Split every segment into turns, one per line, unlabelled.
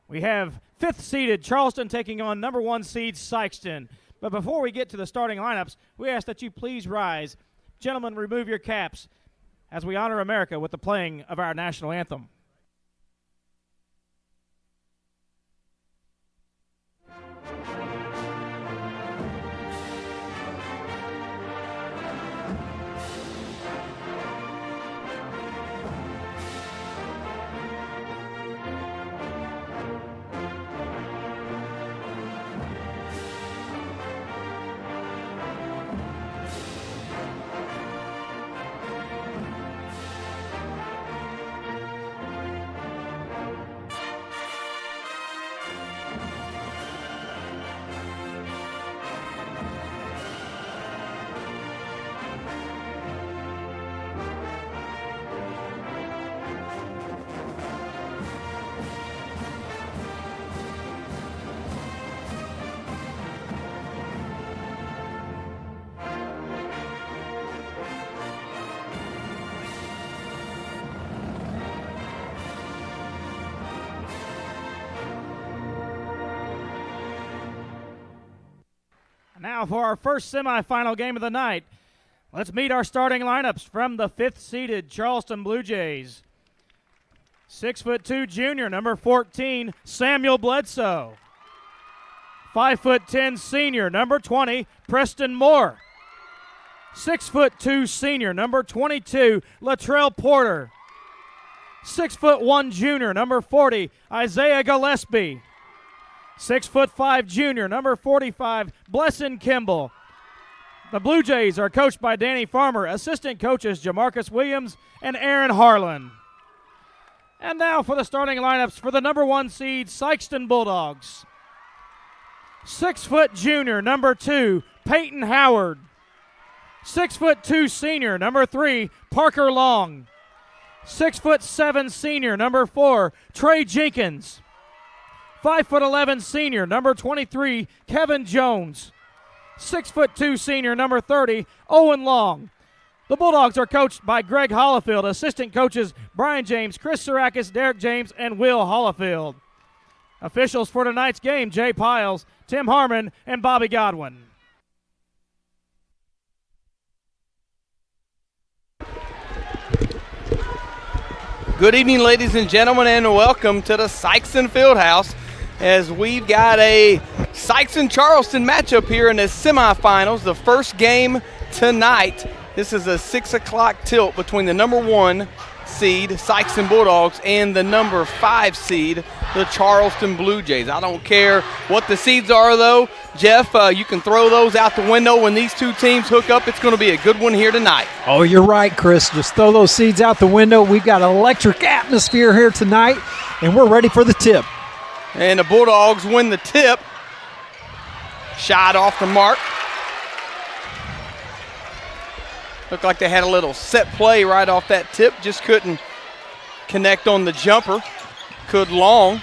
We have 5th seeded Charleston taking on number 1 seed Sikeston. But before we get to the starting lineups, we ask that you please rise. Gentlemen, remove your caps as we honor America with the playing of our national anthem. Now for our first semifinal game of the night. Let's meet our starting lineups from the 5th seeded Charleston Blue Jays. 6'2" junior, number 14, Samuel Bledsoe. 5'10" senior, number 20, Preston Moore. 6'2" senior, number 22, Latrell Porter. 6'1" junior, number 40, Isaiah Gillespie. 6'5" junior, number 45, Blesson Kimball. The Blue Jays are coached by Danny Farmer, assistant coaches Jamarcus Williams and Aaron Harlan. And now for the starting lineups for the number 1 seed Sikeston Bulldogs. 6' junior, number 2, Peyton Howard. 6'2" senior, number 3, Parker Long. 6'7" senior, number 4, Trey Jenkins. 5'11" senior, number 23, Kevin Jones. 6'2" senior, number 30, Owen Long. The Bulldogs are coached by Greg Hollifield, assistant coaches Brian James, Chris Sarakis, Derek James, and Will Hollifield. Officials for tonight's game, Jay Piles, Tim Harmon, and Bobby Godwin.
Good evening, ladies and gentlemen, and welcome to the Sikeston Fieldhouse as we've got a Sikeston-Charleston matchup here in the semifinals, the first game tonight. This is a 6 o'clock tilt between the number 1 seed, Sikeston Bulldogs, and the number 5 seed, the Charleston Blue Jays. I don't care what the seeds are, though. Jeff, you can throw those out the window. When these two teams hook up, it's going to be a good one here tonight.
Oh, you're right, Chris. Just throw those seeds out the window. We've got an electric atmosphere here tonight, and we're ready for the tip.
And the Bulldogs win the tip. Shot off the mark. Looked like they had a little set play right off that tip. Just couldn't connect on the jumper. Could Long.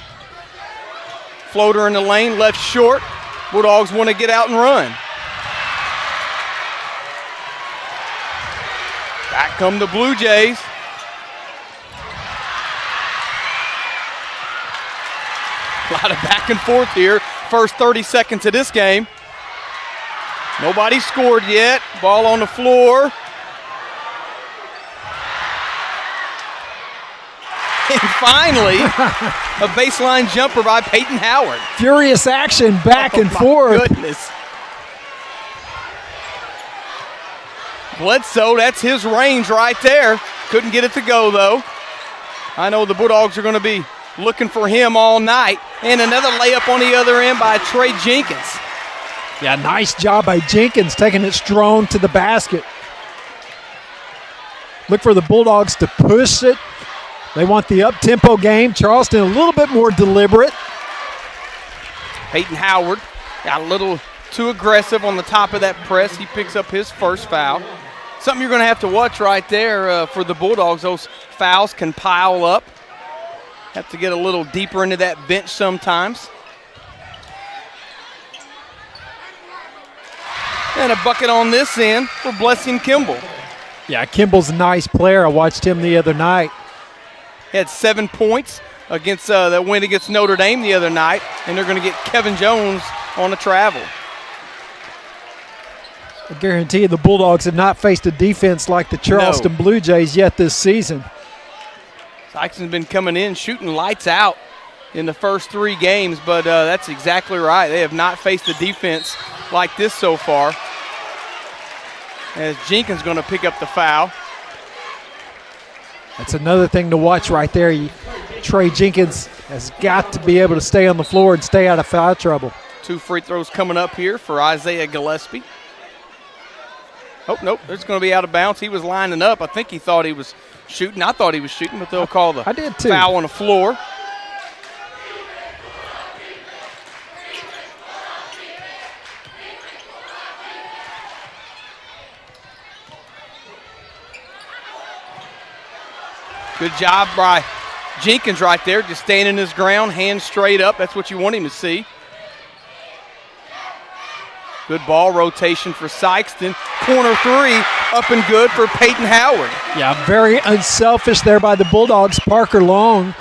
Floater in the lane, left short. Bulldogs want to get out and run. Back come the Blue Jays. A lot of back and forth here. First 30 seconds of this game. Nobody scored yet. Ball on the floor. And finally, a baseline jumper by Peyton Howard.
Furious action back and forth.
Goodness. Bledsoe, that's his range right there. Couldn't get it to go, though. I know the Bulldogs are going to be looking for him all night. And another layup on the other end by Trey Jenkins.
Yeah, nice job by Jenkins taking it strong to the basket. Look for the Bulldogs to push it. They want the up-tempo game. Charleston a little bit more deliberate.
Peyton Howard got a little too aggressive on the top of that press. He picks up his first foul. Something you're going to have to watch right there for the Bulldogs. Those fouls can pile up. Have to get a little deeper into that bench sometimes. And a bucket on this end for Blesson Kimball.
Yeah, Kimball's a nice player. I watched him the other night.
He had 7 points, against that win against Notre Dame the other night, and they're going to get Kevin Jones on the travel.
I guarantee you the Bulldogs have not faced a defense like the Charleston Blue Jays yet this season.
Sikeston's been coming in shooting lights out in the first 3 games, but that's exactly right. They have not faced a defense like this so far. As Jenkins going to pick up the foul.
That's another thing to watch right there. Trey Jenkins has got to be able to stay on the floor and stay out of foul trouble.
2 free throws coming up here for Isaiah Gillespie. Oh, nope, it's going to be out of bounds. He was lining up. I think he thought he was shooting. I thought he was shooting, but they'll call the foul on the floor. Good job by Jenkins right there, just standing his ground, hands straight up. That's what you want him to see. Good ball rotation for Sikeston. Corner 3, up and good for Peyton Howard.
Yeah, very unselfish there by the Bulldogs. Parker Long,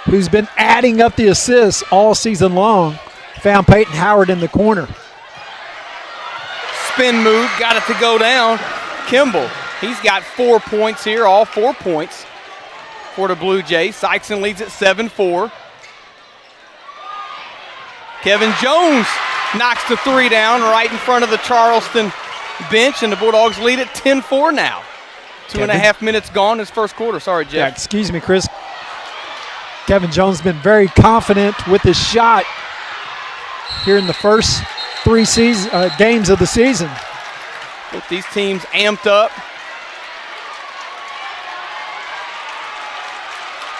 who's been adding up the assists all season long, found Peyton Howard in the corner.
Spin move, got it to go down. Kimball, he's got 4 points here, all 4 points for the Blue Jays. Sikeston leads at 7-4. Kevin Jones knocks the 3 down right in front of the Charleston bench, and the Bulldogs lead at 10-4 now. 2.5 minutes gone in this first quarter. Sorry, Jeff.
Yeah, excuse me, Chris. Kevin Jones has been very confident with his shot here in the first 3 games of the season.
Both these teams amped up.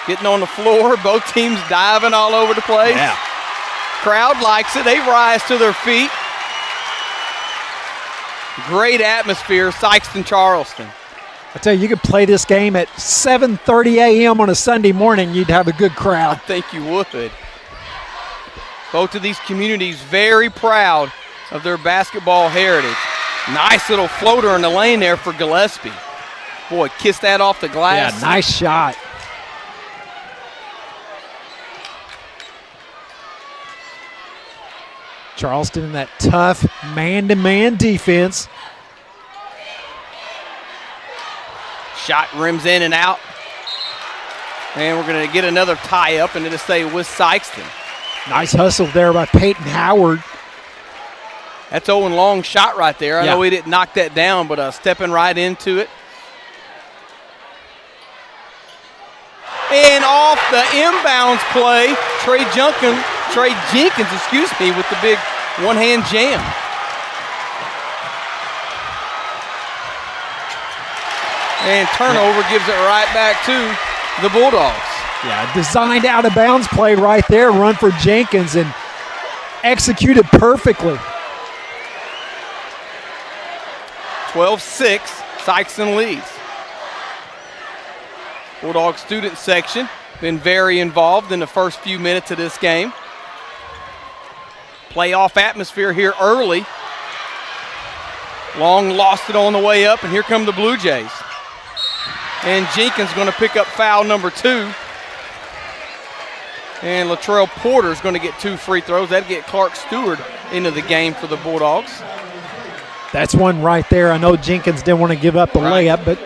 Getting on the floor, both teams diving all over the place.
Yeah.
Crowd likes it. They rise to their feet. Great atmosphere, Sikeston, Charleston.
I tell you, you could play this game at 7:30 a.m. on a Sunday morning, you'd have a good crowd.
I think you would. Both of these communities very proud of their basketball heritage. Nice little floater in the lane there for Gillespie. Boy, kissed that off the glass.
Yeah, nice shot. Charleston in that tough man-to-man defense.
Shot rims in and out. And we're going to get another tie-up, and it'll stay with Sikeston.
Nice hustle there by Peyton Howard.
That's Owen Long's shot right there. I know he didn't knock that down, but stepping right into it. And off the inbounds play, Trey Jenkins, with the big one-hand jam. And turnover gives it right back to the Bulldogs.
Yeah, designed out-of-bounds play right there, run for Jenkins, and executed perfectly.
12-6, Sikeston leads. Bulldog student section been very involved in the first few minutes of this game. Playoff atmosphere here early. Long lost it on the way up, and here come the Blue Jays. And Jenkins going to pick up foul number 2. And Latrell Porter is going to get 2 free throws. That'll get Clark Stewart into the game for the Bulldogs.
That's one right there. I know Jenkins didn't want to give up the layup, but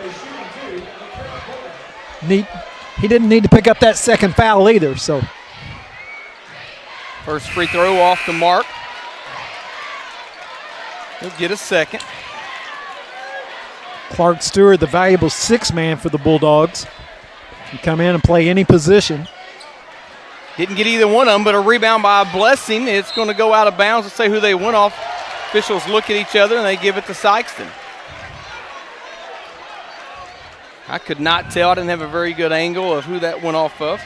he didn't need to pick up that second foul either. So
first free throw off the mark. He'll get a second.
Clark Stewart, the valuable 6th man for the Bulldogs. Can come in and play any position.
Didn't get either one of them, but a rebound by Blessing. It's going to go out of bounds. Let's say who they went off. Officials look at each other, and they give it to Sikeston. I could not tell. I didn't have a very good angle of who that went off of.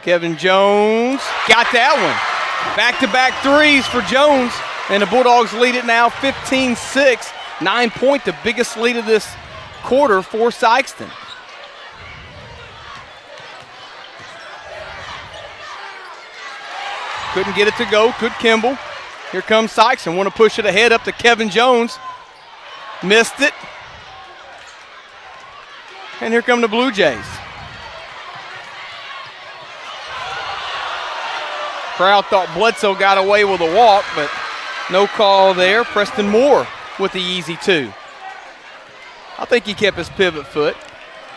Kevin Jones got that one. Back-to-back threes for Jones, and the Bulldogs lead it now 15-6. 9-point, the biggest lead of this quarter for Sikeston. Couldn't get it to go. Good Kimball. Here comes Sikeston. Want to push it ahead up to Kevin Jones. Missed it. And here come the Blue Jays. Crowd thought Bledsoe got away with a walk, but no call there. Preston Moore with the easy 2. I think he kept his pivot foot.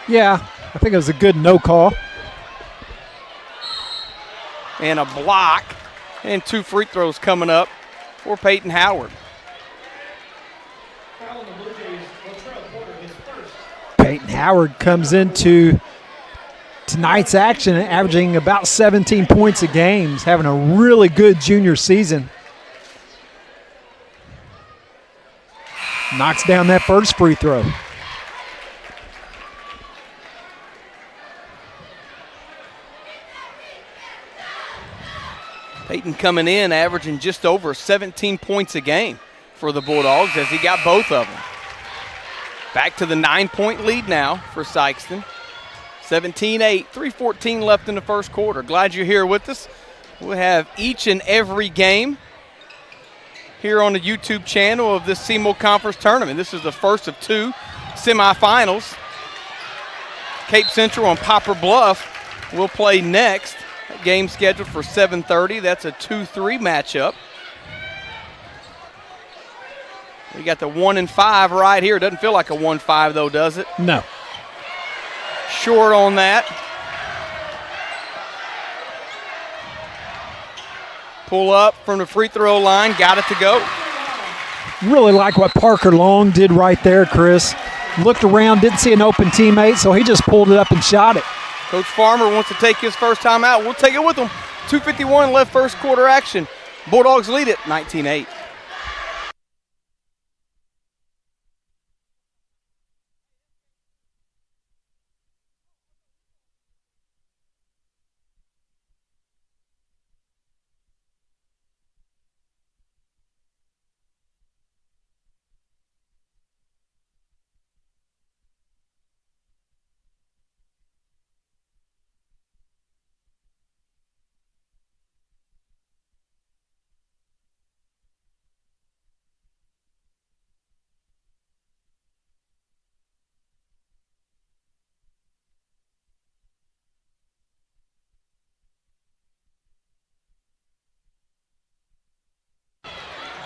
Yeah, I think it was a good no call.
And a block. And 2 free throws coming up for Peyton Howard.
Peyton Howard comes into tonight's action averaging about 17 points a game. He's having a really good junior season. Knocks down that first free throw.
Peyton coming in averaging just over 17 points a game for the Bulldogs as he got both of them. Back to the 9-point lead now for Sikeston. 17-8, 3:14 left in the first quarter. Glad you're here with us. We'll have each and every game here on the YouTube channel of this SEMO Conference Tournament. This is the first of 2 semifinals. Cape Central and Poplar Bluff will play next. Game scheduled for 7:30. That's a 2-3 matchup. We got the 1 and 5 right here. Doesn't feel like a 1-5 though, does it?
No.
Short on that. Pull up from the free throw line. Got it to go.
Really like what Parker Long did right there, Chris. Looked around, didn't see an open teammate, so he just pulled it up and shot it.
Coach Farmer wants to take his first time out. We'll take it with him. 2:51 left first quarter action. Bulldogs lead it 19-8.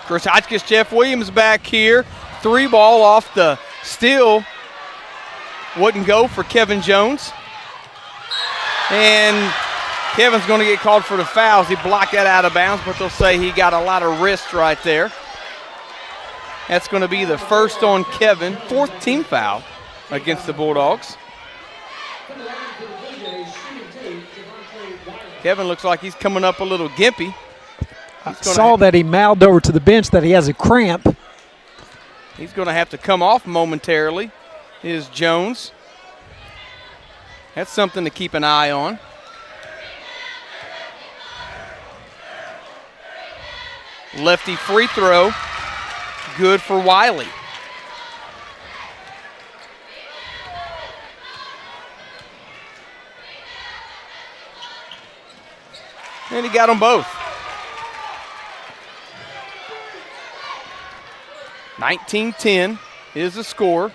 Chris Hotchkiss, Jeff Williams back here. 3 ball off the steal. Wouldn't go for Kevin Jones. And Kevin's going to get called for the fouls. He blocked that out of bounds, but they'll say he got a lot of wrist right there. That's going to be the first on Kevin. 4th team foul against the Bulldogs. Kevin looks like he's coming up a little gimpy.
I saw that he mouthed over to the bench that he has a cramp.
He's going to have to come off momentarily, is Jones. That's something to keep an eye on. Lefty free throw, good for Wiley. And he got them both. 19-10 is the score.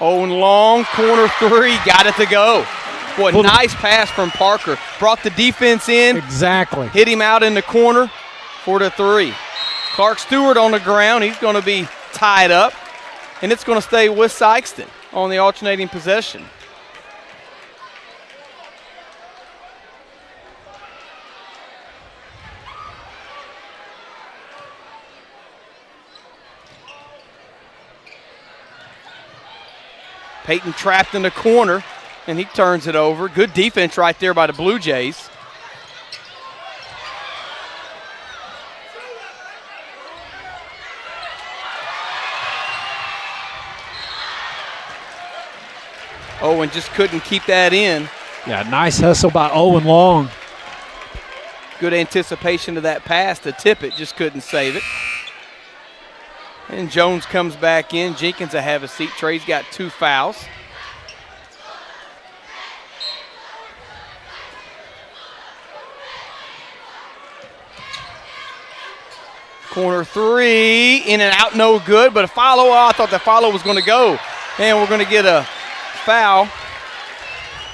Owen Long, corner 3, got it to go. What nice pass from Parker. Brought the defense in.
Exactly.
Hit him out in the corner for the 3. Clark Stewart on the ground. He's going to be tied up. And it's going to stay with Sikeston on the alternating possession. Peyton trapped in the corner, and he turns it over. Good defense right there by the Blue Jays. Owen just couldn't keep that in.
Yeah, nice hustle by Owen Long.
Good anticipation of that pass to tip it, just couldn't save it. And Jones comes back in. Jenkins will have a seat. Trey's got 2 fouls. Corner three, in and out, no good, but a follow. Oh, I thought the follow was going to go. And we're going to get a foul.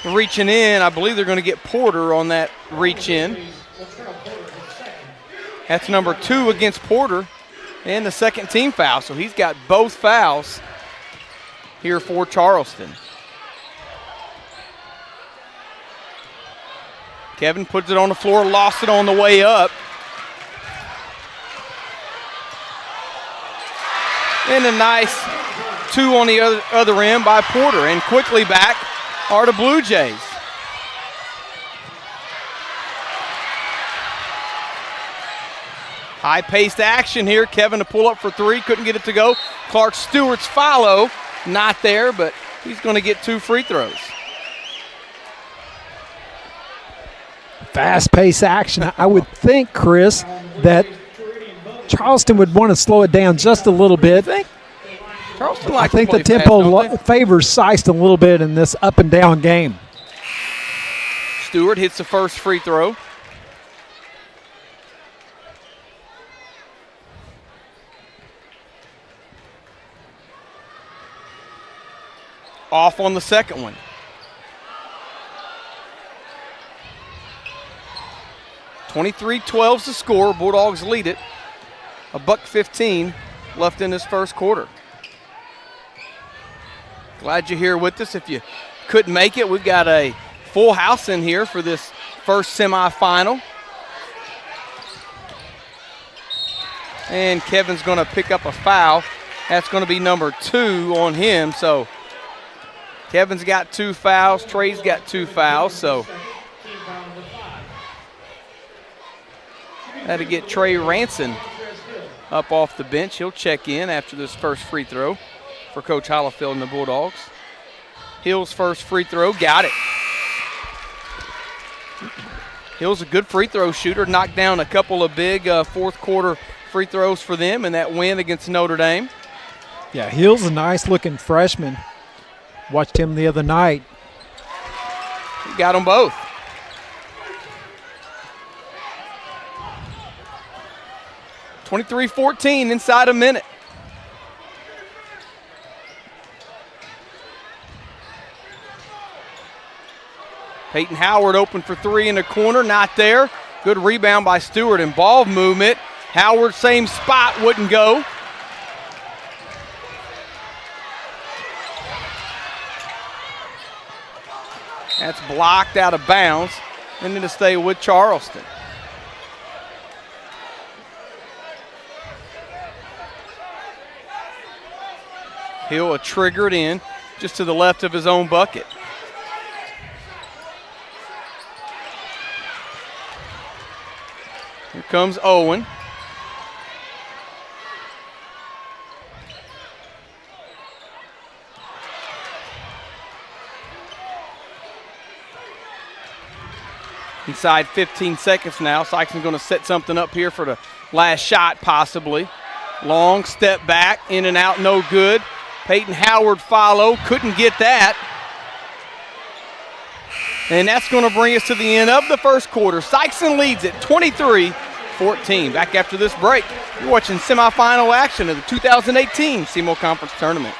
Reaching in, I believe they're going to get Porter on that reach in. That's number 2 against Porter and the second team foul. So he's got both fouls here for Charleston. Kevin puts it on the floor, lost it on the way up. And a nice 2 on the other end by Porter. And quickly back are the Blue Jays. High-paced action here. Kevin to pull up for 3, couldn't get it to go. Clark Stewart's follow, not there, but he's going to get 2 free throws.
Fast-paced action. I would think, Chris, that Charleston would want to slow it down just a little bit. I think the tempo favors Sikeston a little bit in this up-and-down game.
Stewart hits the first free throw. Off on the second one. $23-12's the score. Bulldogs lead it. $1:15 left in this first quarter. Glad you're here with us. If you couldn't make it, we've got a full house in here for this first semifinal. And Kevin's going to pick up a foul. That's going to be number 2 on him. So Kevin's got 2 fouls. Trey's got 2 fouls. So that'll get Trey Ranson up off the bench. He'll check in after this first free throw for Coach Hollifield and the Bulldogs. Hill's first free throw, got it. Hill's a good free throw shooter, knocked down a couple of big fourth quarter free throws for them in that win against Notre Dame.
Yeah, Hill's a nice-looking freshman. Watched him the other night.
He got them both. (23-14) inside a minute. Peyton Howard open for 3 in the corner, not there. Good rebound by Stewart and ball movement. Howard, same spot, wouldn't go. That's blocked out of bounds, and then to stay with Charleston. Hill triggered in just to the left of his own bucket. Here comes Owen. Inside 15 seconds now. Sikeston's going to set something up here for the last shot, possibly. Long step back, in and out, no good. Peyton Howard follow, couldn't get that. And that's going to bring us to the end of the first quarter. Sikeston leads at 23-14. Back after this break, you're watching semifinal action of the 2018 SEMO Conference Tournament.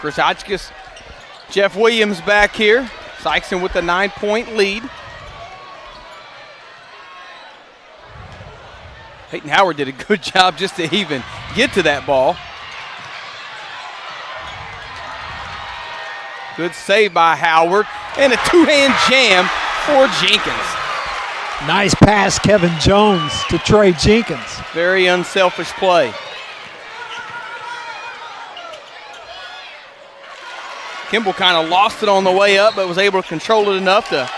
Chris Hotchkiss, Jeff Williams back here. Sikeston with a 9-point lead. Peyton Howard did a good job just to even get to that ball. Good save by Howard, and a two-hand jam for Jenkins.
Nice pass, Kevin Jones to Trey Jenkins.
Very unselfish play. Kimball kind of lost it on the way up, but was able to control it enough to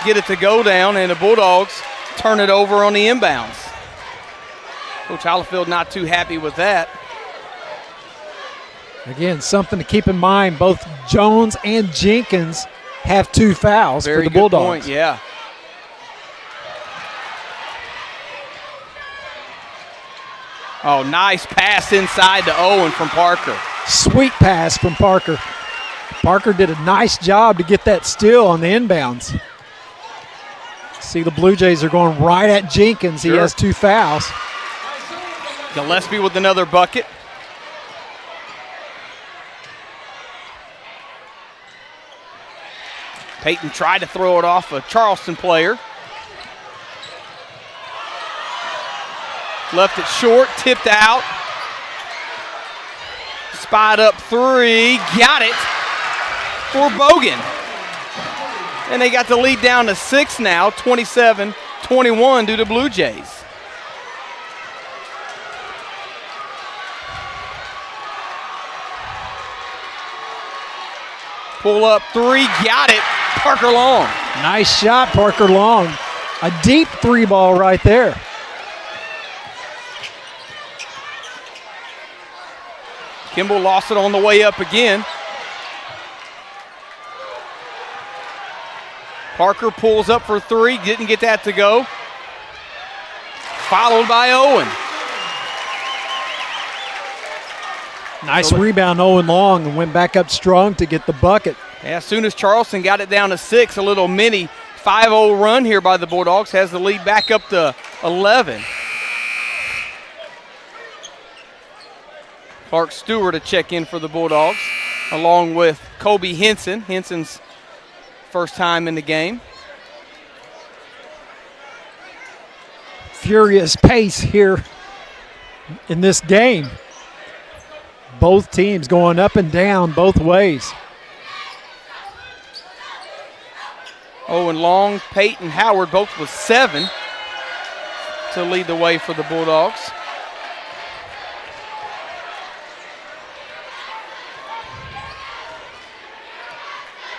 get it to go down, and the Bulldogs turn it over on the inbounds. Coach Hollifield not too happy with that.
Again, something to keep in mind, both Jones and Jenkins have 2 fouls
Very
for the
good
Bulldogs.
Point, yeah. Oh, nice pass inside to Owen from Parker.
Sweet pass from Parker. Parker did a nice job to get that steal on the inbounds. See, the Blue Jays are going right at Jenkins.
Sure.
He has 2 fouls.
Gillespie with another bucket. Peyton tried to throw it off a Charleston player. Left it short, tipped out. Spot up 3, got it for Bogan. And they got the lead down to 6 now, 27-21 due to Blue Jays. Pull up 3, got it. Parker Long.
Nice shot, Parker Long. A deep 3 ball right there.
Kimball lost it on the way up again. Parker pulls up for 3, didn't get that to go. Followed by Owen.
Nice rebound, Owen Long, and went back up strong to get the bucket.
Yeah, as soon as Charleston got it down to 6, a little mini 5-0 run here by the Bulldogs has the lead back up to 11. Clark Stewart to check in for the Bulldogs, along with Kobe Henson. Henson's first time in the game.
Furious pace here in this game. Both teams going up and down both ways.
Owen Long, Peyton Howard, both with 7 to lead the way for the Bulldogs.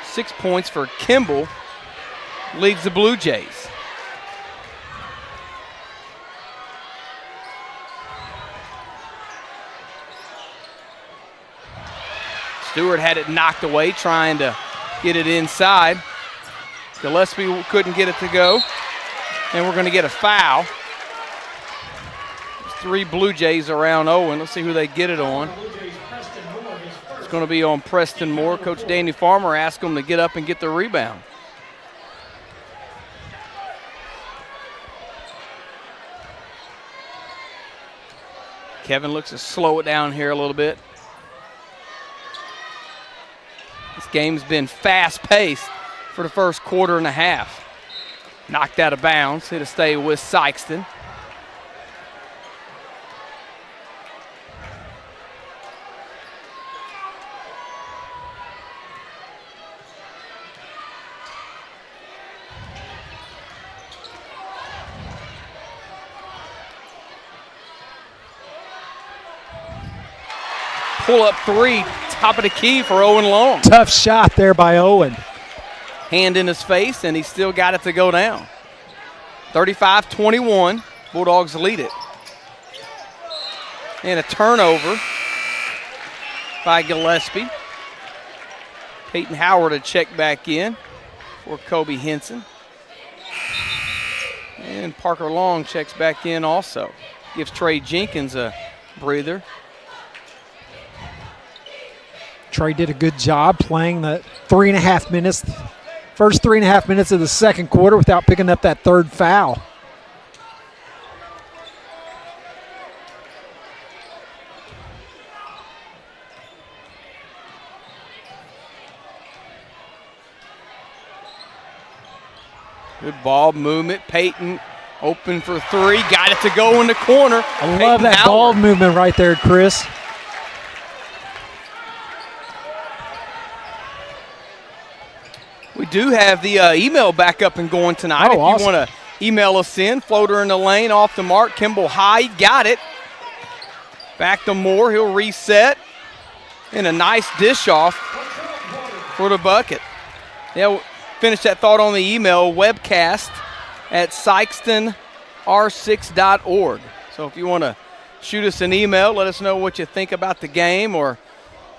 Six points for Kimball leads the Blue Jays. Stewart had it knocked away, trying to get it inside. Gillespie couldn't get it to go, and we're going to get a foul. There's 3 Blue Jays around Owen. Let's see who they get it on. It's going to be on Preston Moore. Coach Danny Farmer asked him to get up and get the rebound. Kevin looks to slow it down here a little bit. This game's been fast-paced for the first quarter and a half. Knocked out of bounds. It'll stay with Sikeston. Pull up 3, top of the key for Owen Long.
Tough shot there by Owen.
Hand in his face, and he still got it to go down. 35-21, Bulldogs lead it. And a turnover by Gillespie. Peyton Howard to check back in for Kobe Henson. And Parker Long checks back in also. Gives Trey Jenkins a breather.
Trey did a good job playing the 3.5 minutes, first 3.5 minutes of the second quarter without picking up that 3rd foul.
Good ball movement. Peyton Open for three. Got it to go in the corner.
I love that ball movement right there, Chris.
We do have the email back up and going tonight. If you want to email us in, floater in the lane, off the mark. Kimball high, got it. Back to Moore, he'll reset. And a nice dish off for the bucket. Yeah, we'll finish that thought on the email, webcast at sikestonr6.org. So if you want to shoot us an email, let us know what you think about the game, or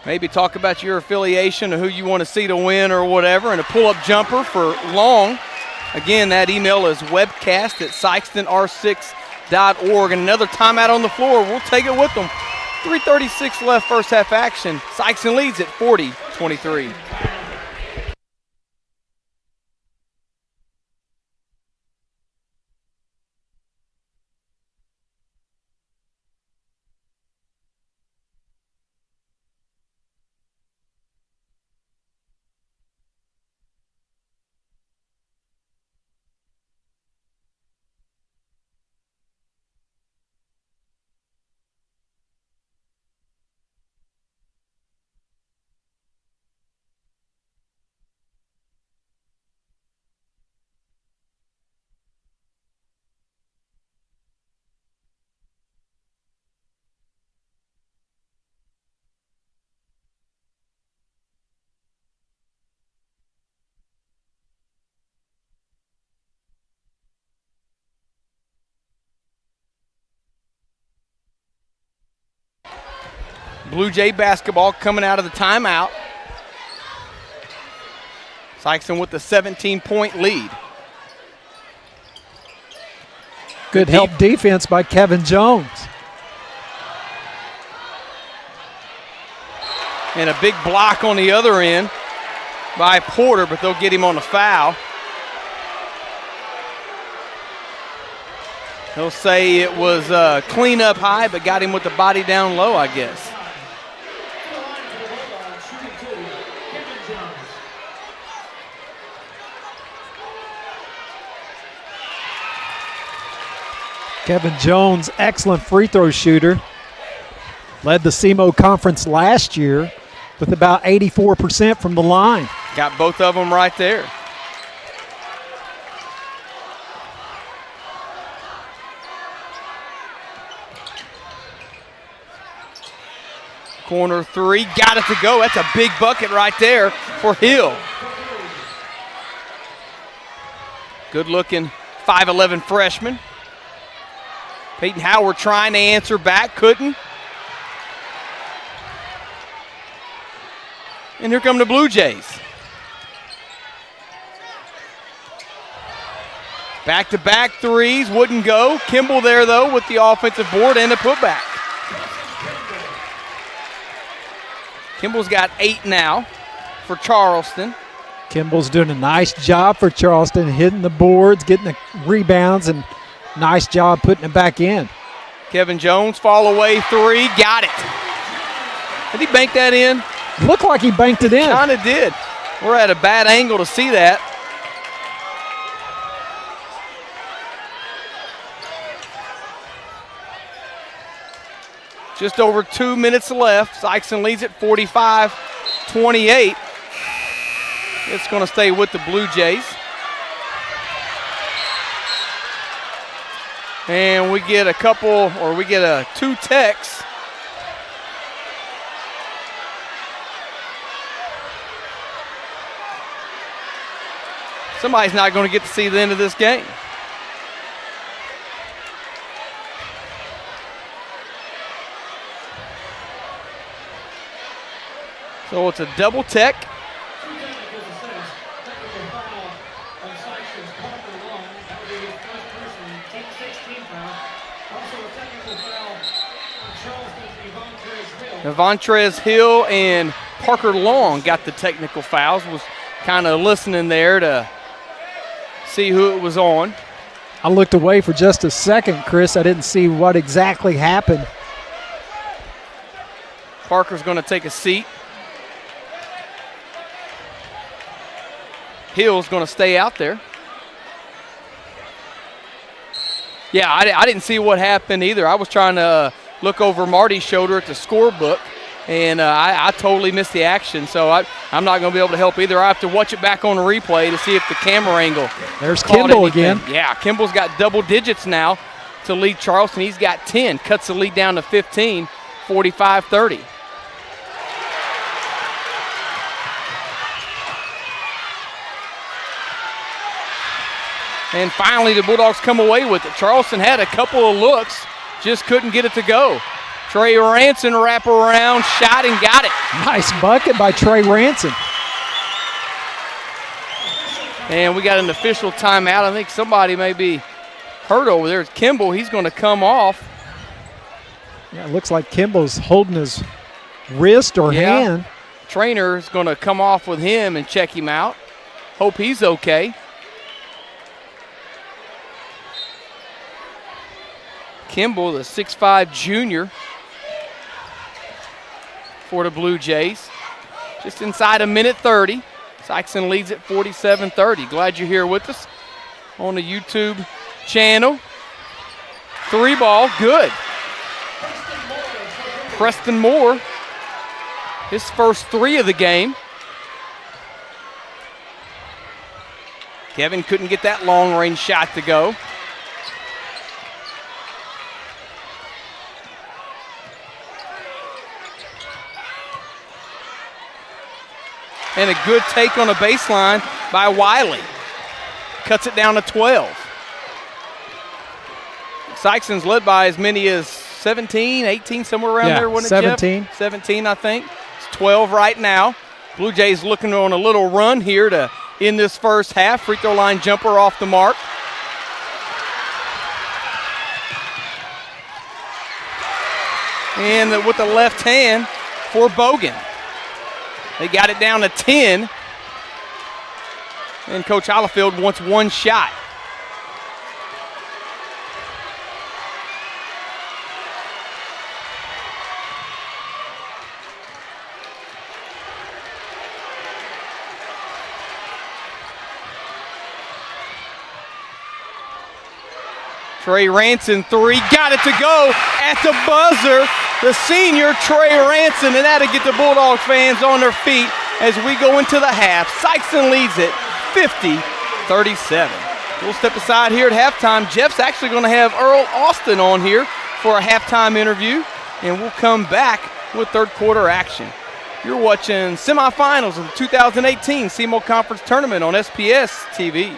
maybe talk about your affiliation or who you want to see to win or whatever, and a pull-up jumper for Long. Again, that email is webcast at sikestonr6.org. And another timeout on the floor. We'll take it with them. 3:36 left, first half action. Sikeston leads at 40-23. Blue Jay basketball coming out of the timeout. Sikeston with the 17-point lead.
Good help defense by Kevin Jones.
And a big block on the other end by Porter, but they'll get him on the foul. They'll say it was clean up high, but got him with the body down low, I guess.
Kevin Jones, excellent free throw shooter. Led the SEMO conference last year with about 84% from the line.
Got both of them right there. Corner three, got it to go. That's a big bucket right there for Hill. Good looking 5'11" freshman. Peyton Howard trying to answer back, couldn't. And here come the Blue Jays. Back-to-back threes, wouldn't go. Kimball there, though, with the offensive board and the putback. Kimball's got 8 now for Charleston.
Kimball's doing a nice job for Charleston, hitting the boards, getting the rebounds, and nice job putting it back in.
Kevin Jones, fall away three, got it. Did he bank that in?
Looked like he banked it in.
Kind of did. We're at a bad angle to see that. Just over 2 minutes left. Sikeston leads at 45-28. It's going to stay with the Blue Jays. And we get two texts. Somebody's not going to get to see the end of this game. So it's a double tech. Vontrez Hill and Parker Long got the technical fouls. Was kind of listening there to see who it was on.
I looked away for just a second, Chris. I didn't see what exactly happened.
Parker's going to take a seat. Hill's going to stay out there. Yeah, I didn't see what happened either. I was trying to look over Marty's shoulder at the scorebook, and I totally missed the action. So I'm not going to be able to help either. I have to watch it back on the replay to see if the camera angle.
There's Kimball again.
Yeah, Kimball's got double digits now to lead Charleston. He's got 10, cuts the lead down to 15, 45-30. And finally, the Bulldogs come away with it. Charleston had a couple of looks, just couldn't get it to go. Trey Ranson wrap around, shot and got it.
Nice bucket by Trey Ranson.
And we got an official timeout. I think somebody may be hurt over there. It's Kimball. He's going to come off.
Yeah, it looks like Kimball's holding his wrist or hand.
Trainer is going to come off with him and check him out. Hope he's okay. Kimball, the 6'5 junior for the Blue Jays. Just inside a minute 30. Sikeston leads at 47-30. Glad you're here with us on the YouTube channel. 3-ball, good. Preston Moore, his first 3 of the game. Kevin couldn't get that long-range shot to go. And a good take on a baseline by Wiley. Cuts it down to 12. Sikeston's led by as many as 17, 18, somewhere around there, wasn't it,
17.
Jeff? 17, I think. It's 12 right now. Blue Jays looking on a little run here to end this first half. Free throw line jumper off the mark. And with the left hand for Bogan. They got it down to 10. And Coach Hollifield wants one shot. Trey Ranson, 3, got it to go at the buzzer. The senior, Trey Ranson, and that'll get the Bulldogs fans on their feet as we go into the half. Sikeston leads it 50-37. We'll step aside here at halftime. Jeff's actually going to have Earl Austin on here for a halftime interview, and we'll come back with third quarter action. You're watching semifinals of the 2018 SEMO Conference Tournament on SPS TV.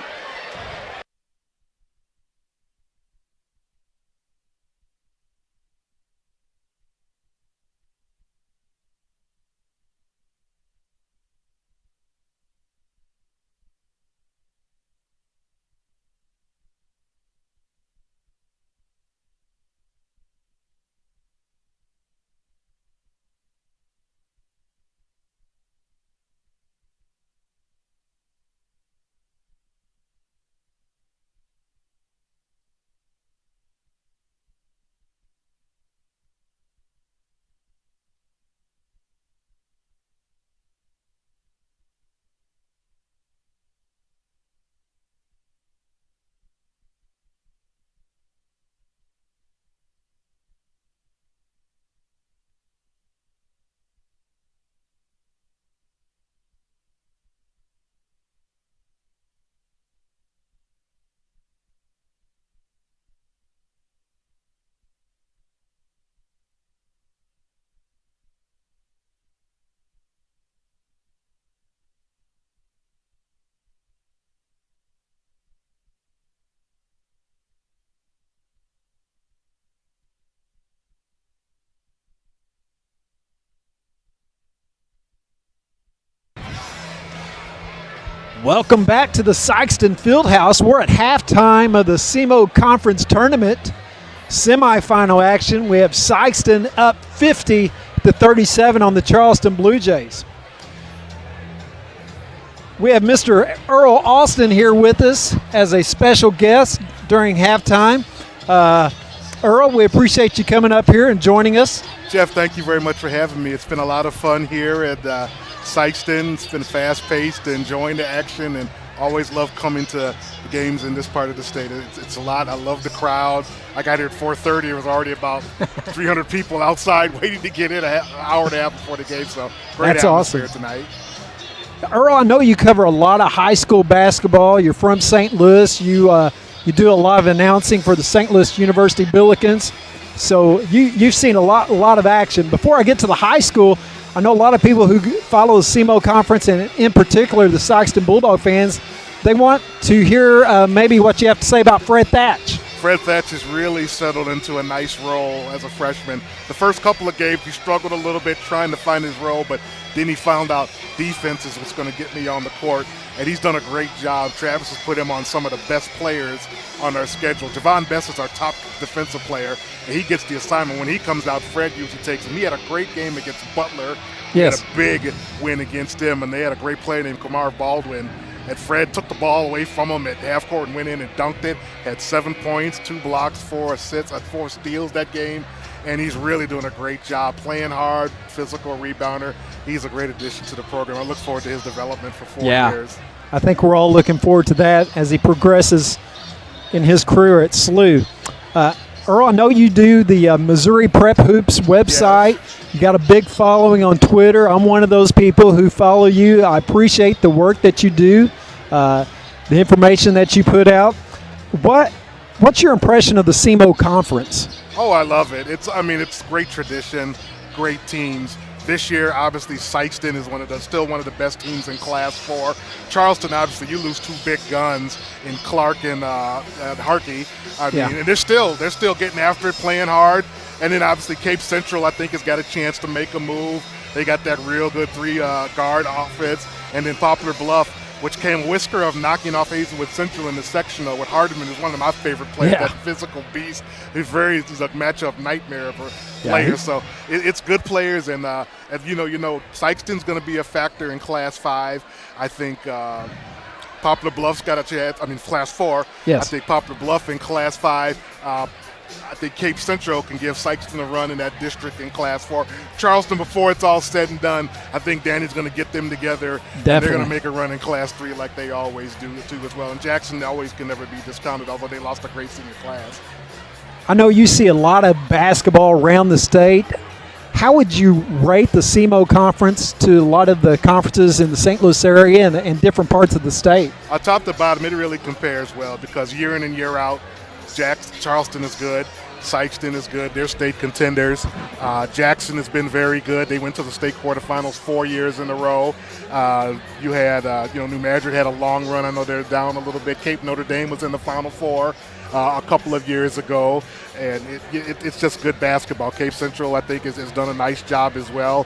Welcome back to the Sikeston Fieldhouse. We're at halftime of the SEMO Conference Tournament semifinal action. We have Sikeston up 50-37 on the Charleston Blue Jays. We have Mr. Earl Austin here with us as a special guest during halftime. Earl, we appreciate you coming up here and joining us.
Jeff, thank you very much for having me. It's been a lot of fun here at Sikeston. It's been fast-paced, enjoying the action, and Always love coming to the games in this part of the state. It's a lot. I love the crowd. I got here at 4:30. It was already about 300 people outside waiting to get in an hour and a half before the game. So great
That's
atmosphere
awesome
tonight.
Earl, I know you cover a lot of high school basketball. You're from St. Louis. You do a lot of announcing for the St. Louis University Billikens. So you've seen a lot of action. Before I get to the high school, I know a lot of people who follow the SEMO conference, and in particular the Sikeston Bulldog fans, they want to hear maybe what you have to say about Fred Thatch.
Fred Thatch has really settled into a nice role as a freshman. The first couple of games, he struggled a little bit trying to find his role, but then he found out defense is what's going to get me on the court, and he's done a great job. Travis has put him on some of the best players on our schedule. Javon Best is our top defensive player, and he gets the assignment. When he comes out, Fred usually takes him. He had a great game against Butler. He
Yes.
had a big win against them, and they had a great player named Kamar Baldwin. And Fred took the ball away from him at half court and went in and dunked it. Had 7 points, 2 blocks, 4 assists, 4 steals that game. And he's really doing a great job, playing hard, physical rebounder. He's a great addition to the program. I look forward to his development for 4 years.
I think we're all looking forward to that as he progresses in his career at SLU. Earl, I know you do the Missouri Prep Hoops website.
Yes.
You got a big following on Twitter. I'm one of those people who follow you. I appreciate the work that you do, the information that you put out. What's your impression of the SEMO conference?
Oh, I love it. It's great tradition, great teams. This year, obviously, Sikeston is still one of the best teams in Class 4. Charleston, obviously, you lose 2 big guns in Clark and Harkey. And they're still getting after it, playing hard. And then obviously Cape Central, I think, has got a chance to make a move. They got that real good 3-guard offense. And then Poplar Bluff, which came a whisker of knocking off Hazelwood Central in the sectional with Hardeman, is one of my favorite players.
Yeah.
That physical beast. He's a matchup nightmare for players. So it's good players, and Sikeston's going to be a factor in Class 5. I think Poplar Bluff's got a chance. Class 4.
Yes.
I think Poplar Bluff in Class 5. I think Cape Central can give Sikeston a run in that district in Class 4. Charleston, before it's all said and done, I think Danny's going to get them together.
Definitely.
And they're going to make a run in Class 3 like they always do too as well. And Jackson always can never be discounted, although they lost a great senior class.
I know you see a lot of basketball around the state. How would you rate the SEMO conference to a lot of the conferences in the St. Louis area and different parts of the state?
Top to bottom, it really compares well because year in and year out, Charleston is good. Sikeston is good. They're state contenders. Jackson has been very good. They went to the state quarterfinals 4 years in a row. You had, New Madrid had a long run. I know they're down a little bit. Cape Notre Dame was in the Final Four a couple of years ago, and it's just good basketball. Cape Central, I think, has done a nice job as well.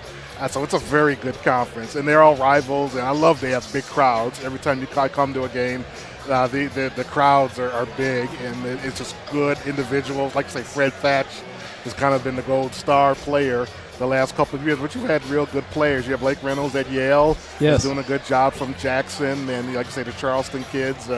So it's a very good conference, and they're all rivals, and I love they have big crowds. Every time you come to a game, the crowds are big, and it's just good individuals. Like I say, Fred Thatch has kind of been the gold star player the last couple of years, but you've had real good players. You have Blake Reynolds at Yale.
Yes.
He's doing a good job from Jackson, and like I say, the Charleston kids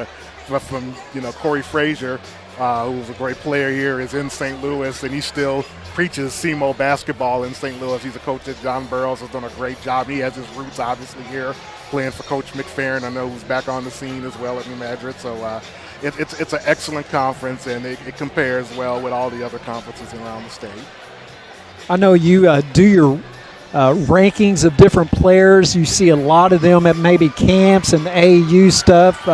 from Corey Frazier, who's a great player here, is in St. Louis, and he still preaches SEMO basketball in St. Louis. He's a coach at John Burroughs, has done a great job. He has his roots obviously here, playing for Coach McFerrin, I know, who's back on the scene as well at New Madrid. So it's an excellent conference, and it compares well with all the other conferences around the state.
I know you do your rankings of different players. You see a lot of them at maybe camps and AAU stuff.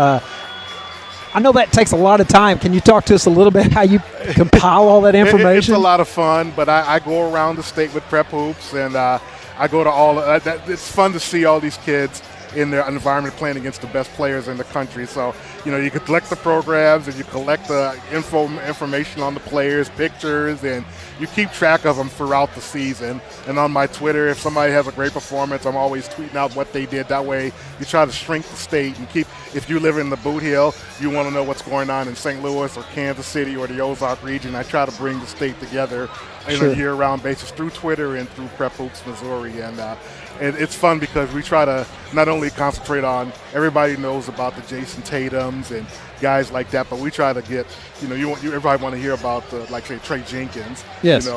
I know that takes a lot of time. Can you talk to us a little bit how you compile all that information?
It's a lot of fun, but I go around the state with Prep Hoops, and I go to all it's fun to see all these kids in their environment playing against the best players in the country. So, you can collect the programs and you collect the information on the players, pictures, and you keep track of them throughout the season. And on my Twitter, if somebody has a great performance, I'm always tweeting out what they did. That way you try to shrink the state and if you live in the Boot Hill, you want to know what's going on in St. Louis or Kansas City or the Ozark region. I try to bring the state together on a year-round basis through Twitter and through Prep Hoops Missouri. And it's fun because we try to not only concentrate on, everybody knows about the Jason Tatums Jenkins and guys like that. But we try to get, everybody want to hear about, like, say, Trey Jenkins.
Yes.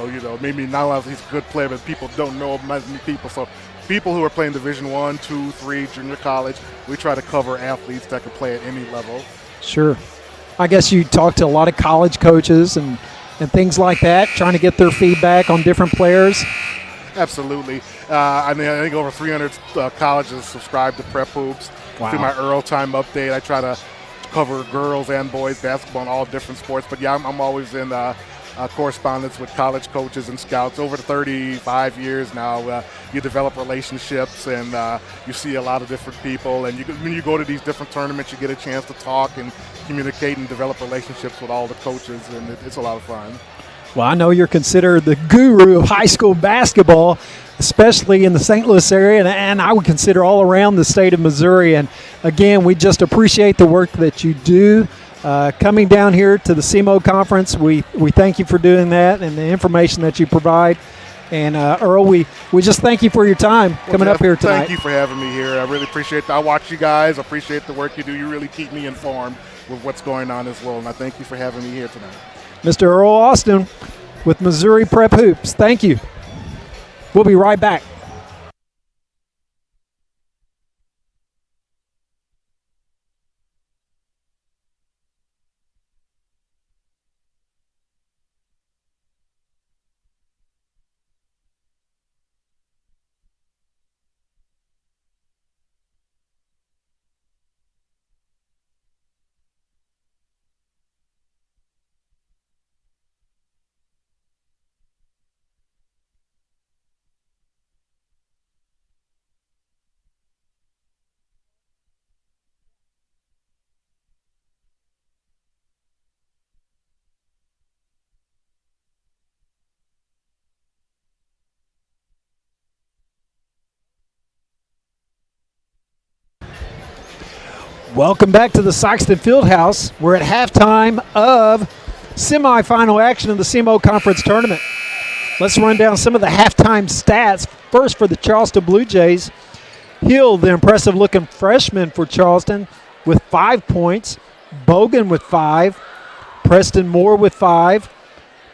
Maybe not a lot of he's a good player, but people don't know many people. So people who are playing Division I, II, III, junior college, we try to cover athletes that can play at any level.
Sure. I guess you talk to a lot of college coaches and things like that, trying to get their feedback on different players.
Absolutely. I think over 300 colleges subscribe to Prep Hoops.
Wow.
Through my Earl Time update, I try to cover girls and boys basketball and all different sports. But, yeah, I'm always in correspondence with college coaches and scouts. Over the 35 years now, you develop relationships and you see a lot of different people. And when you go to these different tournaments, you get a chance to talk and communicate and develop relationships with all the coaches, and it's a lot of fun.
Well, I know you're considered the guru of high school basketball, especially in the St. Louis area, and I would consider all around the state of Missouri. And, again, we just appreciate the work that you do. Coming down here to the SEMO conference, we thank you for doing that and the information that you provide. And, Earl, we just thank you for your time coming up here tonight.
Thank you for having me here. I really appreciate it. I watch you guys. I appreciate the work you do. You really keep me informed with what's going on as well, and I thank you for having me here tonight.
Mr. Earl Austin with Missouri Prep Hoops. Thank you. We'll be right back. Welcome back to the Sikeston Fieldhouse. We're at halftime of semifinal action of the SEMO Conference Tournament. Let's run down some of the halftime stats. First for the Charleston Blue Jays. Hill, the impressive-looking freshman for Charleston, with 5 points. Bogan with 5. Preston Moore with 5.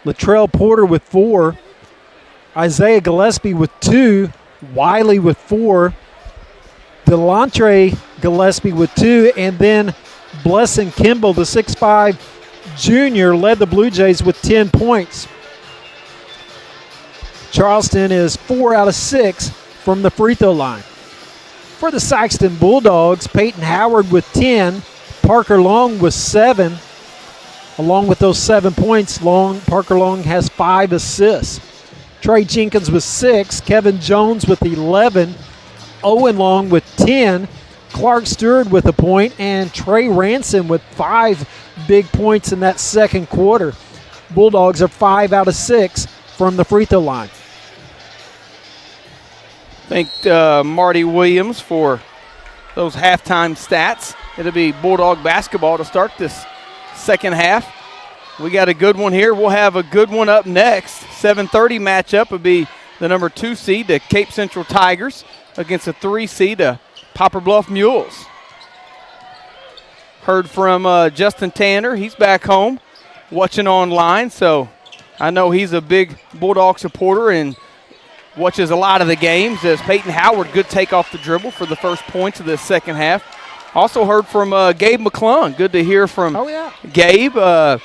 Latrell Porter with 4. Isaiah Gillespie with 2. Wiley with 4. Delantre Gillespie with 2, and then Blesson Kimball, the 6'5 junior, led the Blue Jays with 10 points. Charleston is 4 out of 6 from the free throw line. For the Sikeston Bulldogs, Peyton Howard with 10, Parker Long with 7. Along with those 7 points, Parker Long has 5 assists. Trey Jenkins with 6, Kevin Jones with 11, Owen Long with 10, Clark Stewart with a point, and Trey Ransom with 5 big points in that second quarter. Bulldogs are 5 out of 6 from the free throw line.
Thank Marty Williams for those halftime stats. It'll be Bulldog basketball to start this second half. We got a good one here. We'll have a good one up next. 7:30 matchup will be the number 2 seed, the Cape Central Tigers, against a 3 seed, the Poplar Bluff Mules. Heard from Justin Tanner. He's back home watching online, so I know he's a big Bulldog supporter and watches a lot of the games. As Peyton Howard, good take off the dribble for the first points of the second half. Also heard from Gabe McClung. Good to hear from Gabe.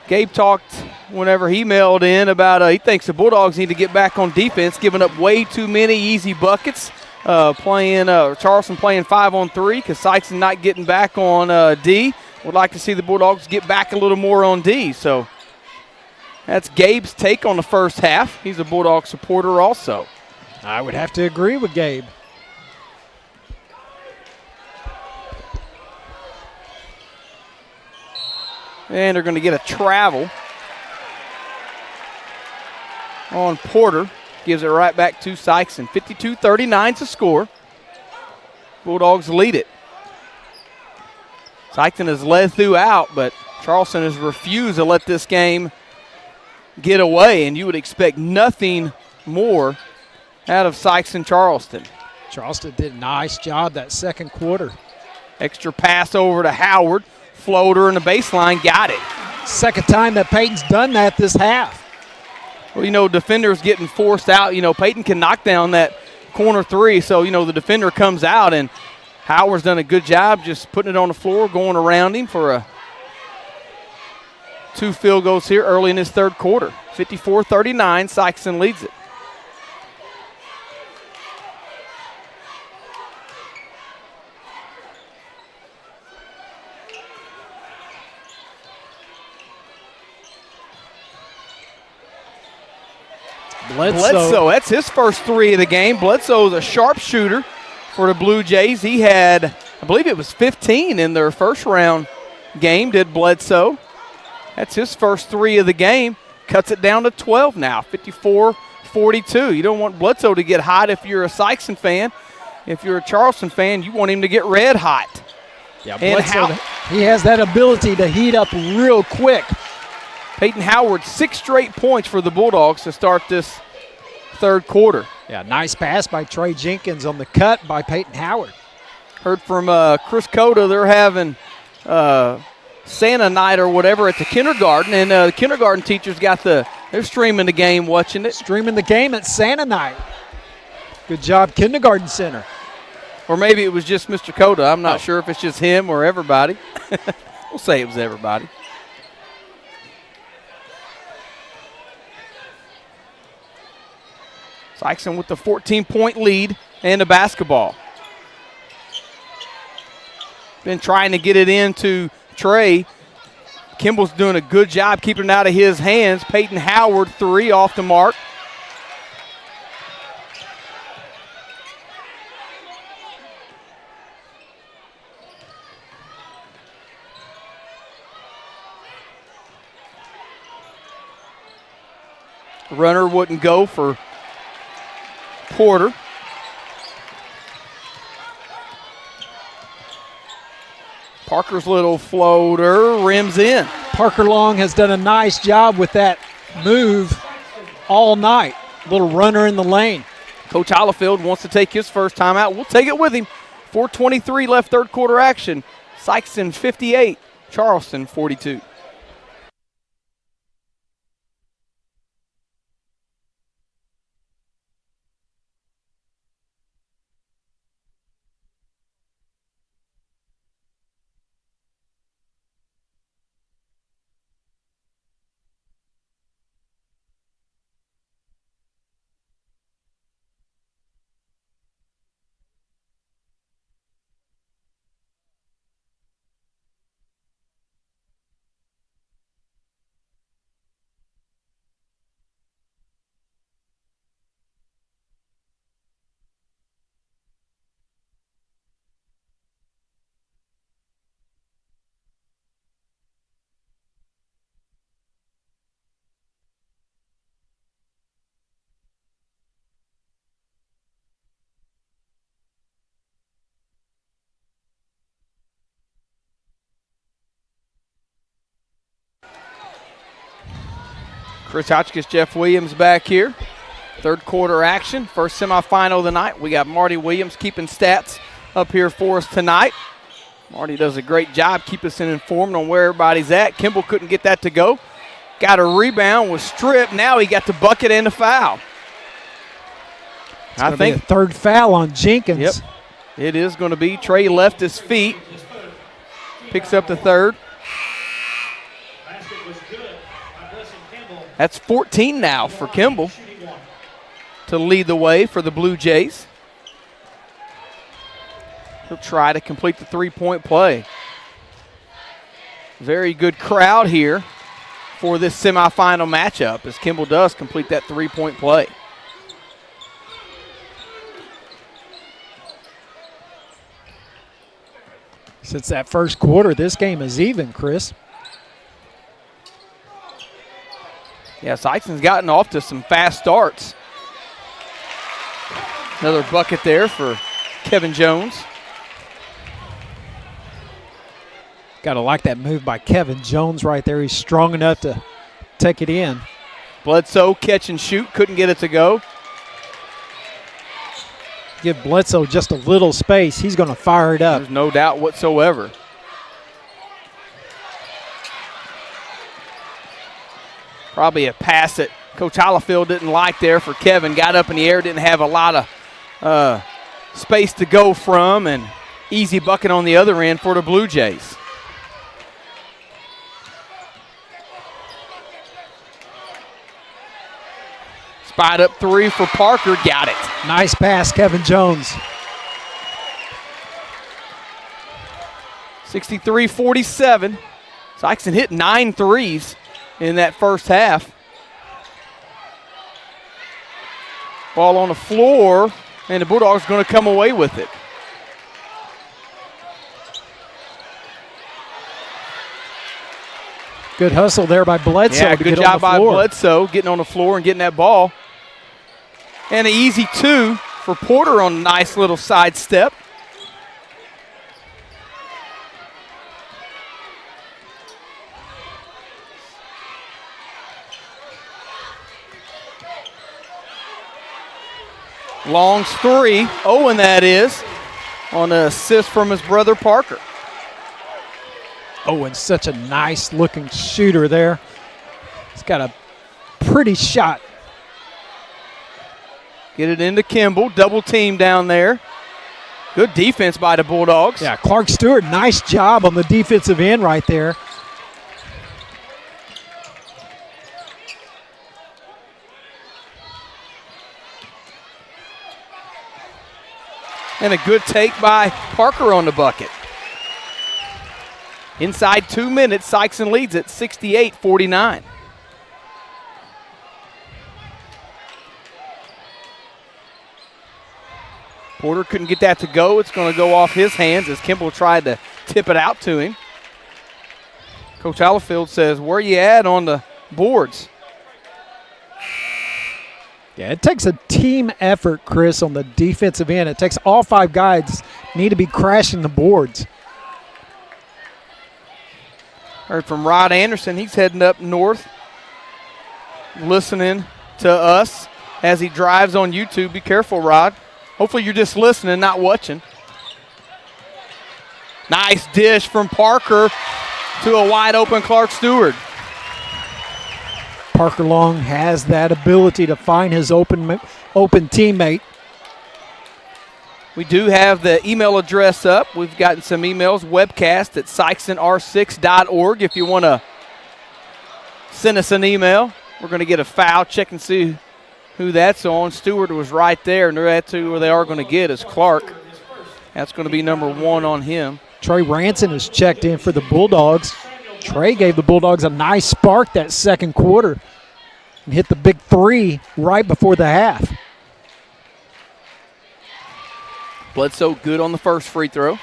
Gabe talked whenever he mailed in about he thinks the Bulldogs need to get back on defense, giving up way too many easy buckets. Charleston playing 5-on-3 because Sikeston not getting back on D. Would like to see the Bulldogs get back a little more on D. So that's Gabe's take on the first half. He's a Bulldog supporter also.
I would have to agree with Gabe.
And they're going to get a travel on Porter. Gives it right back to Sikeston. 52-39's the score. Bulldogs lead it. Sikeston has led throughout, but Charleston has refused to let this game get away, and you would expect nothing more out of Sikeston Charleston.
Charleston did a nice job that second quarter.
Extra pass over to Howard. Floater in the baseline, got it.
Second time that Peyton's done that this half.
Well, defenders getting forced out. Peyton can knock down that corner three, so, the defender comes out, and Howard's done a good job just putting it on the floor, going around him for 2 field goals here early in this third quarter. 54-39, Sikeston leads it. Bledsoe, that's his first 3 of the game. Bledsoe's a sharpshooter for the Blue Jays. He had, I believe it was 15 in their first round game, did Bledsoe. That's his first 3 of the game. Cuts it down to 12 now, 54-42. You don't want Bledsoe to get hot if you're a Sikeston fan. If you're a Charleston fan, you want him to get red hot.
Yeah, Bledsoe, he has that ability to heat up real quick.
Peyton Howard, 6 straight points for the Bulldogs to start this third quarter.
Yeah, nice pass by Trey Jenkins on the cut by Peyton Howard.
Heard from Chris Cota they're having Santa night or whatever at the kindergarten, and the kindergarten teachers they're streaming the game, watching it.
Streaming the game at Santa night. Good job, Kindergarten Center.
Or maybe it was just Mr. Cota. I'm not sure if it's just him or everybody. We'll say it was everybody. Sikeston with the 14-point lead and the basketball. Been trying to get it into Trey. Kimball's doing a good job keeping it out of his hands. Peyton Howard, 3 off the mark. Runner wouldn't go for Porter. Parker's little floater rims in.
Parker Long has done a nice job with that move all night. Little runner in the lane.
Coach Hollifield wants to take his first time out. We'll take it with him. 4:23 left third quarter action. Sikeston 58, Charleston 42. Chris Hotchkiss, Jeff Williams back here. Third quarter action, first semifinal of the night. We got Marty Williams keeping stats up here for us tonight. Marty does a great job keeping us informed on where everybody's at. Kimball couldn't get that to go. Got a rebound, was stripped. Now he got the bucket and the foul.
I think a third foul on Jenkins.
Yep, it is going to be. Trey left his feet. Picks up the third. That's 14 now for Kimball to lead the way for the Blue Jays. He'll try to complete the three-point play. Very good crowd here for this semifinal matchup as Kimball does complete that three-point play.
Since that first quarter, this game is even, Chris.
Yeah, Sikeston's gotten off to some fast starts. Another bucket there for Kevin Jones.
Got to like that move by Kevin Jones right there. He's strong enough to take it in.
Bledsoe catch and shoot, couldn't get it to go.
Give Bledsoe just a little space. He's going to fire it up.
There's no doubt whatsoever. Probably a pass that Coach Hollifield didn't like there for Kevin. Got up in the air, didn't have a lot of space to go from, and easy bucket on the other end for the Blue Jays. Spot up three for Parker, got it.
Nice pass, Kevin Jones.
63-47. Sikeston hit 9 threes in that first half. Ball on the floor, and the Bulldogs going to come away with it.
Good hustle there by Bledsoe.
Yeah,
to
good
get
job
on the
by
floor.
Bledsoe getting on the floor and getting that ball. And an easy 2 for Porter on a nice little side step. Long's 3, Owen that is, on an assist from his brother Parker.
Owen's such a nice looking shooter there. He's got a pretty shot.
Get it into Kimball, double team down there. Good defense by the Bulldogs.
Yeah, Clark Stewart, nice job on the defensive end right there.
And a good take by Parker on the bucket. Inside 2 minutes, Sikeston leads at 68-49. Porter couldn't get that to go. It's going to go off his hands as Kimball tried to tip it out to him. Coach Hollifield says, where you at on the boards?
Yeah, it takes a team effort, Chris, on the defensive end. It takes all 5 guys need to be crashing the boards.
Heard from Rod Anderson. He's heading up north, listening to us as he drives on YouTube. Be careful, Rod. Hopefully you're just listening, not watching. Nice dish from Parker to a wide open Clark Stewart.
Parker Long has that ability to find his open teammate.
We do have the email address up. We've gotten some emails, webcast at sikestonr6.org. If you want to send us an email, we're going to get a foul. Check and see who that's on. Stewart was right there, and that's who they are going to get is Clark. That's going to be number 1 on him.
Trey Ranson has checked in for the Bulldogs. Trey gave the Bulldogs a nice spark that second quarter and hit the big 3 right before the half.
Bledsoe good on the first free throw.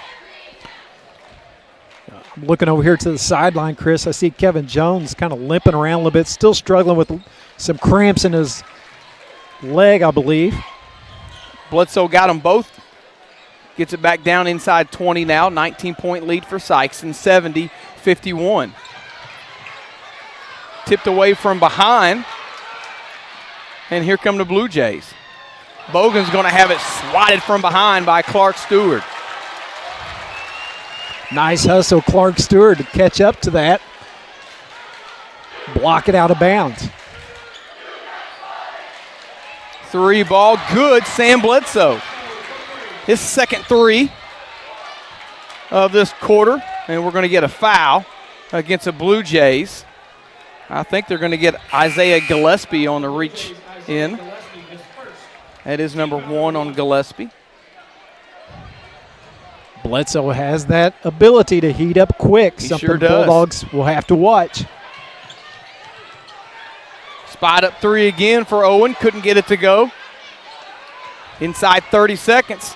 I'm looking over here to the sideline, Chris. I see Kevin Jones kind of limping around a little bit, still struggling with some cramps in his leg, I believe.
Bledsoe got them both. Gets it back down inside 20 now. 19-point lead for Sikeston, 70-51. Tipped away from behind. And here come the Blue Jays. Bogan's going to have it swatted from behind by Clark Stewart.
Nice hustle, Clark Stewart, to catch up to that. Block it out of bounds.
3 ball, good, Sam Bledsoe. His second 3 of this quarter, and we're going to get a foul against the Blue Jays. I think they're going to get Isaiah Gillespie on the reach in. That is number 1 on Gillespie.
Bledsoe has that ability to heat up quick,
He
something
sure does.
Bulldogs will have to watch.
Spot up 3 again for Owen. Couldn't get it to go. Inside 30 seconds.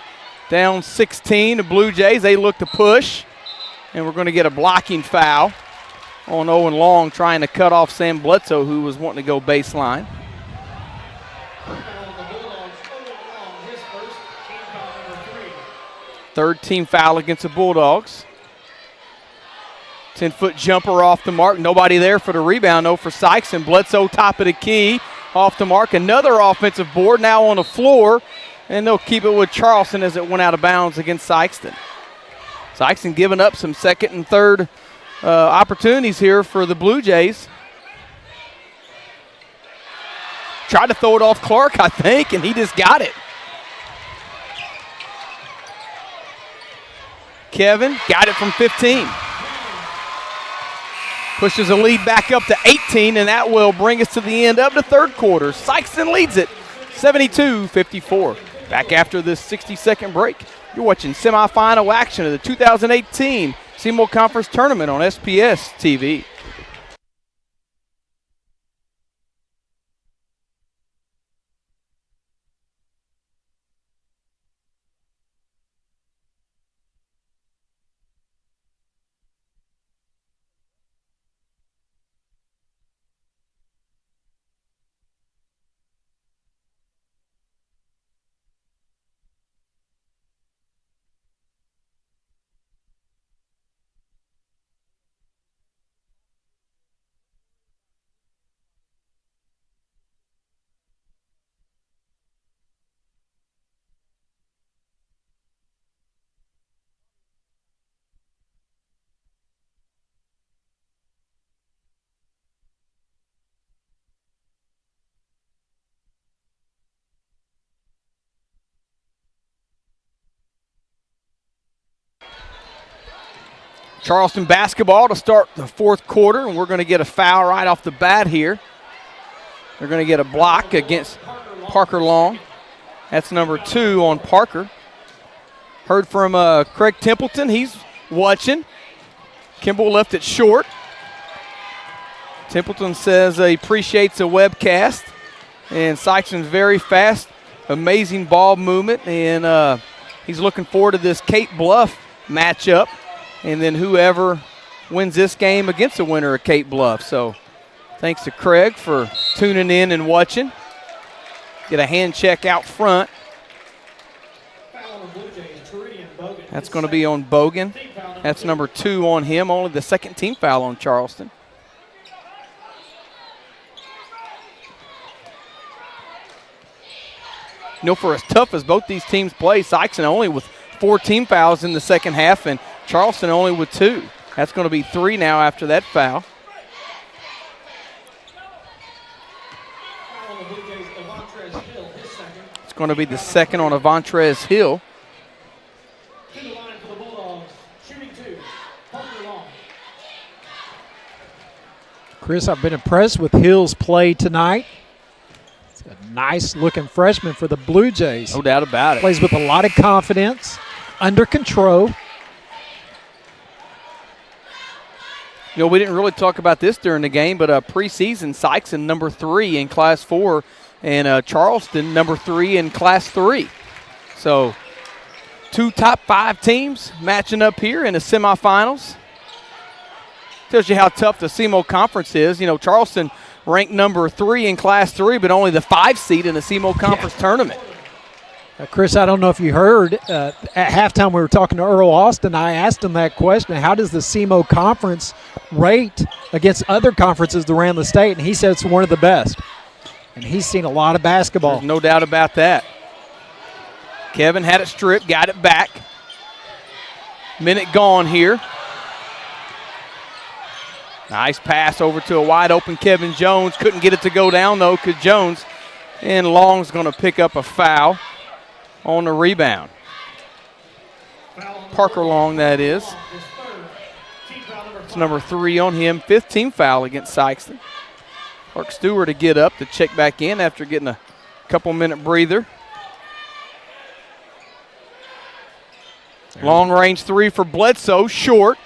Down 16, the Blue Jays, they look to push. And we're going to get a blocking foul on Owen Long trying to cut off Sam Bledsoe, who was wanting to go baseline. Third team foul against the Bulldogs. 10-foot jumper off the mark. Nobody there for the rebound, though, for Sikeston. Bledsoe top of the key. Off the mark. Another offensive board now on the floor. And they'll keep it with Charleston as it went out of bounds against Sikeston. Sikeston giving up some second and third opportunities here for the Blue Jays. Tried to throw it off Clark, I think, and he just got it. Kevin got it from 15. Pushes the lead back up to 18, and that will bring us to the end of the third quarter. Sikeston leads it 72-54. Back after this 60-second break. You're watching semifinal action of the 2018 SEMO Conference Tournament on SPS TV. Charleston basketball to start the fourth quarter, and we're going to get a foul right off the bat here. They're going to get a block against Parker Long. That's number 2 on Parker. Heard from Craig Templeton. He's watching. Kimball left it short. Templeton says he appreciates the webcast. And Sikeston's very fast, amazing ball movement, and he's looking forward to this Cape Bluff matchup. And then whoever wins this game against the winner of Cape Bluff. So thanks to Craig for tuning in and watching. Get a hand check out front. That's going to be on Bogan. That's number 2 on him, only the second team foul on Charleston. You know, for as tough as both these teams play, Sikeston only with 4 team fouls in the second half, and Charleston only with 2. That's going to be 3 now after that foul. It's going to be the second on Avantrez Hill.
Chris, I've been impressed with Hill's play tonight. It's a nice-looking freshman for the Blue Jays.
No doubt about it.
Plays with a lot of confidence, under control.
You know, we didn't really talk about this during the game, but preseason, Sikeston number 3 in Class 4, and Charleston number 3 in Class 3. So 2 top 5 teams matching up here in the semifinals. Tells you how tough the SEMO Conference is. You know, Charleston ranked number 3 in Class 3, but only the 5 seed in the SEMO Conference tournament.
Chris, I don't know if you heard, at halftime we were talking to Earl Austin. I asked him that question, how does the SEMO Conference rate against other conferences around the state? And he said it's one of the best. And he's seen a lot of basketball.
There's no doubt about that. Kevin had it stripped, got it back. Minute gone here. Nice pass over to a wide open Kevin Jones. Couldn't get it to go down though, because Jones and Long's going to pick up a foul on the rebound. Parker Long, that is. It's number 3 on him. 5th team foul against Sikeston. Clark Stewart to get up to check back in after getting a couple-minute breather. Long range 3 for Bledsoe, short.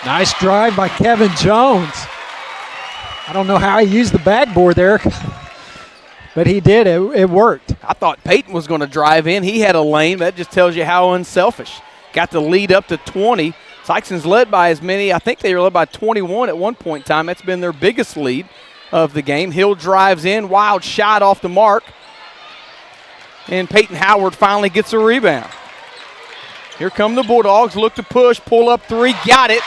Nice drive by Kevin Jones. I don't know how he used the backboard there, but he did. It worked.
I thought Peyton was going to drive in. He had a lane. That just tells you how unselfish. Got the lead up to 20. Sikeston's led by as many. I think they were led by 21 at one point in time. That's been their biggest lead of the game. Hill drives in. Wild shot off the mark. And Peyton Howard finally gets a rebound. Here come the Bulldogs. Look to push. Pull up 3. Got it.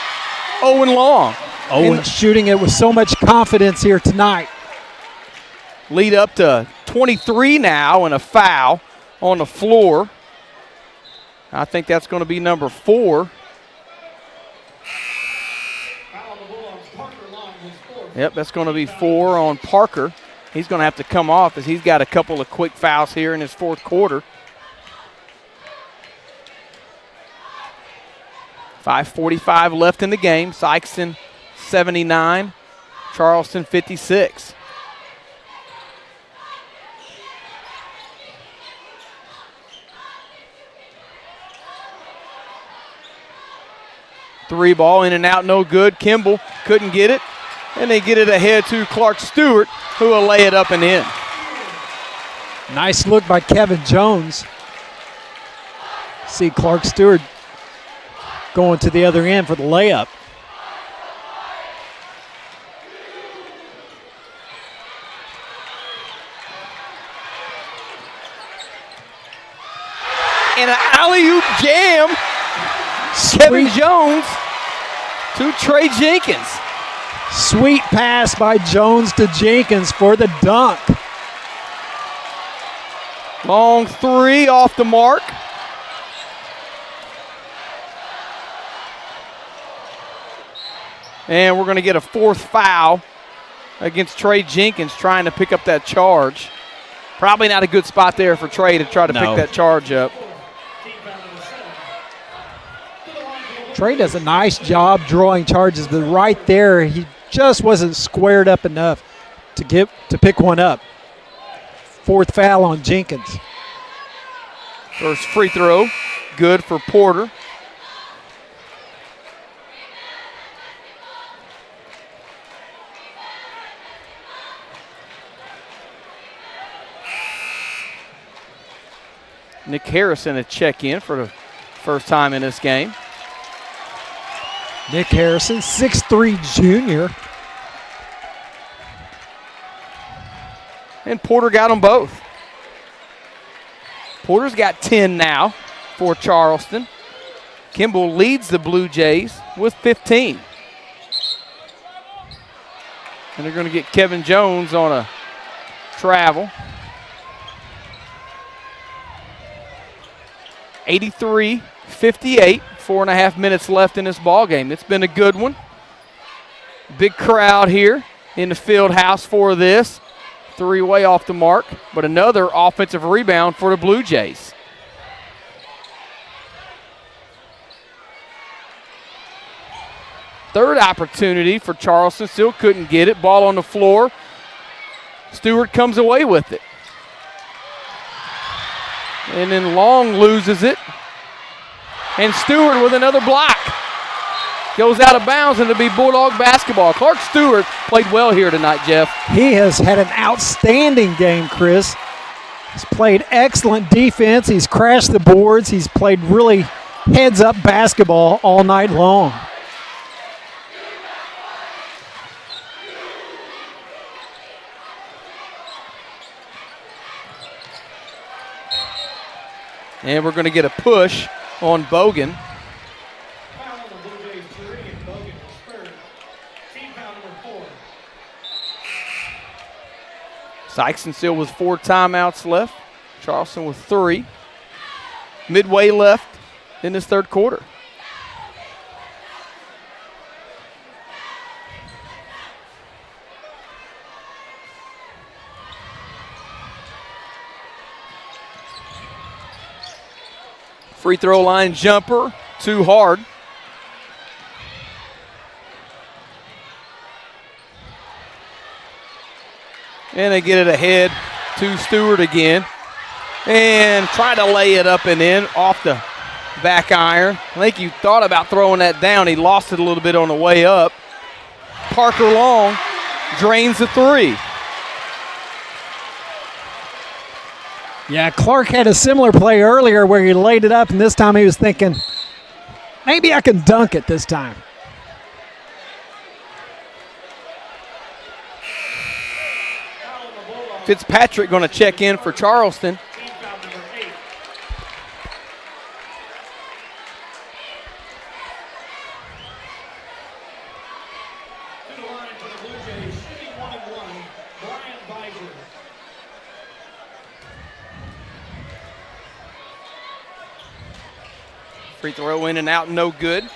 Owen Long.
Owen shooting it with so much confidence here tonight.
Lead up to 23 now and a foul on the floor. I think that's going to be number 4. Yep, that's going to be 4 on Parker. He's going to have to come off as he's got a couple of quick fouls here in his fourth quarter. 5:45 left in the game. Sikeston 79, Charleston 56. Three ball in and out, no good. Kimball couldn't get it. And they get it ahead to Clark Stewart, who will lay it up and in.
Nice look by Kevin Jones. See Clark Stewart going to the other end for the layup.
And an alley-oop jam. Kevin Jones to Trey Jenkins.
Sweet pass by Jones to Jenkins for the dunk.
Long three off the mark. And we're going to get a fourth foul against Trey Jenkins trying to pick up that charge. Probably not a good spot there for Trey to try to pick that charge up.
Trey does a nice job drawing charges, but right there he just wasn't squared up enough to pick one up. Fourth foul on Jenkins.
First free throw, good for Porter. Nick Harrison a check-in for the first time in this game.
Nick Harrison, 6'3" junior.
And Porter got them both. Porter's got 10 now for Charleston. Kimball leads the Blue Jays with 15. And they're going to get Kevin Jones on a travel. 83-58, 4.5 minutes left in this ball game. It's been a good one. Big crowd here in the field house for this. Three-way off the mark, but another offensive rebound for the Blue Jays. Third opportunity for Charleston, still couldn't get it. Ball on the floor. Stewart comes away with it. And then Long loses it. And Stewart with another block. Goes out of bounds, and it'll be Bulldog basketball. Clark Stewart played well here tonight, Jeff.
He has had an outstanding game, Chris. He's played excellent defense. He's crashed the boards. He's played really heads-up basketball all night long.
And we're going to get a push on Bogan. Sikeston still with 4 timeouts left. Charleston with 3. Midway left in this third quarter. Free throw line jumper, too hard. And they get it ahead to Stewart again. And try to lay it up and in off the back iron. I think he thought about throwing that down. He lost it a little bit on the way up. Parker Long drains the 3.
Yeah, Clark had a similar play earlier where he laid it up, and this time he was thinking, maybe I can dunk it this time.
Fitzpatrick going to check in for Charleston. Free throw in and out, no good.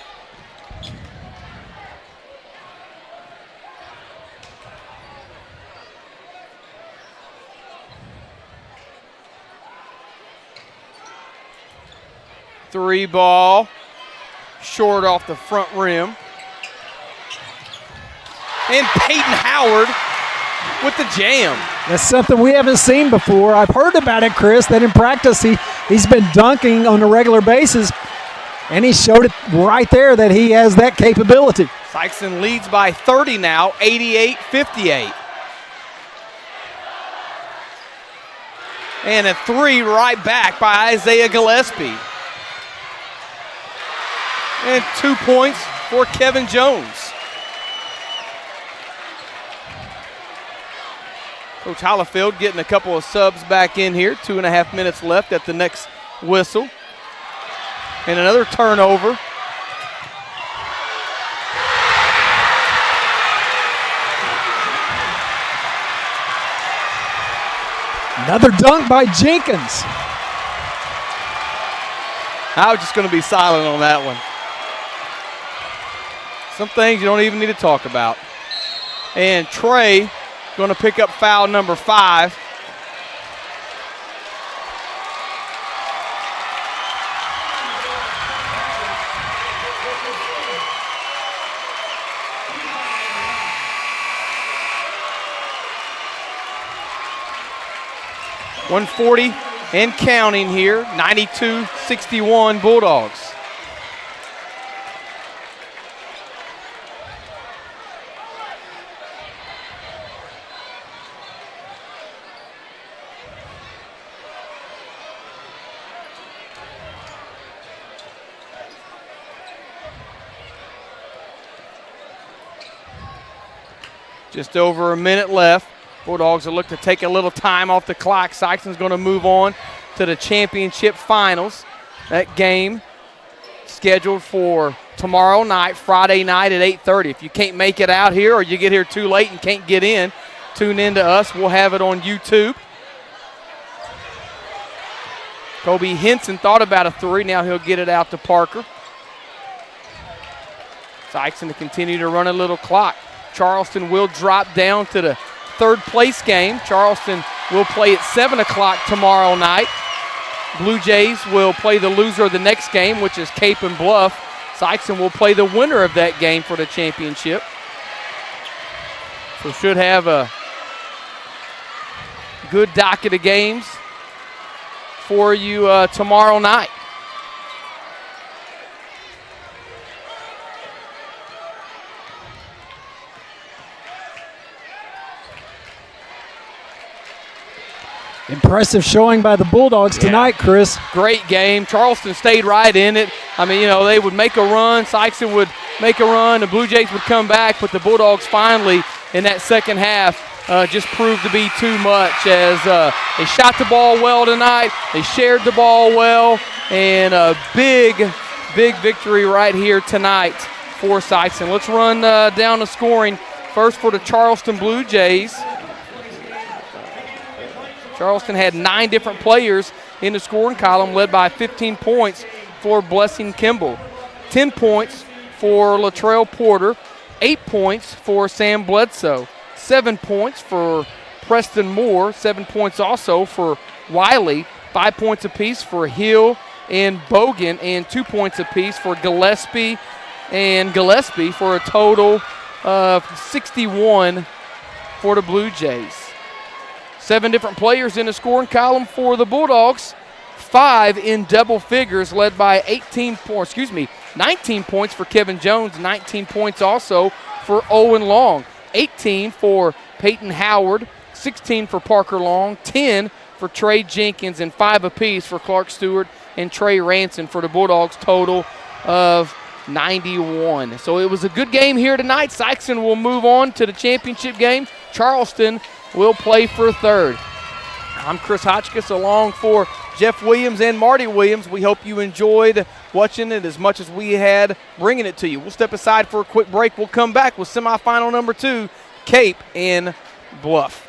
Three ball, short off the front rim. And Peyton Howard with the jam.
That's something we haven't seen before. I've heard about it, Chris, that in practice he's been dunking on a regular basis, and he showed it right there that he has that capability.
Sikeston leads by 30 now, 88-58. And a three right back by Isaiah Gillespie. And 2 points for Kevin Jones. Coach Hollifield getting a couple of subs back in here. 2.5 minutes left at the next whistle. And another turnover.
Another dunk by Jenkins.
I was just going to be silent on that one. Some things you don't even need to talk about. And Trey going to pick up foul number 5. .140 and counting here, 92-61 Bulldogs. Just over a minute left. Bulldogs will look to take a little time off the clock. Sikeston's going to move on to the championship finals. That game scheduled for tomorrow night, Friday night at 8:30. If you can't make it out here or you get here too late and can't get in, tune in to us. We'll have it on YouTube. Kobe Henson thought about a three. Now he'll get it out to Parker. Sikeston to continue to run a little clock. Charleston will drop down to the third place game. Charleston will play at 7 o'clock tomorrow night. Blue Jays will play the loser of the next game, which is Cape and Bluff. Sikeston will play the winner of that game for the championship. So should have a good docket of games for you tomorrow night.
Impressive showing by the Bulldogs tonight, Chris.
Great game. Charleston stayed right in it. I mean, they would make a run. Sikeston would make a run. The Blue Jays would come back, but the Bulldogs finally, in that second half, just proved to be too much as they shot the ball well tonight. They shared the ball well, and a big victory right here tonight for Sikeston. Let's run down the scoring. First for the Charleston Blue Jays. Charleston had 9 different players in the scoring column, led by 15 points for Blessing Kimball, 10 points for Latrell Porter, 8 points for Sam Bledsoe, 7 points for Preston Moore, 7 points also for Wiley, 5 points apiece for Hill and Bogan, and 2 points apiece for Gillespie and Gillespie, for a total of 61 for the Blue Jays. 7 different players in the scoring column for the Bulldogs. 5 in double figures, led by 19 points for Kevin Jones, 19 points also for Owen Long, 18 for Peyton Howard, 16 for Parker Long, 10 for Trey Jenkins, and 5 apiece for Clark Stewart and Trey Ranson for the Bulldogs, total of 91. So it was a good game here tonight. Sikeston will move on to the championship game. Charleston will play for third. I'm Chris Hotchkiss along for Jeff Williams and Marty Williams. We hope you enjoyed watching it as much as we had bringing it to you. We'll step aside for a quick break. We'll come back with semifinal number 2, Cape, and Bluff.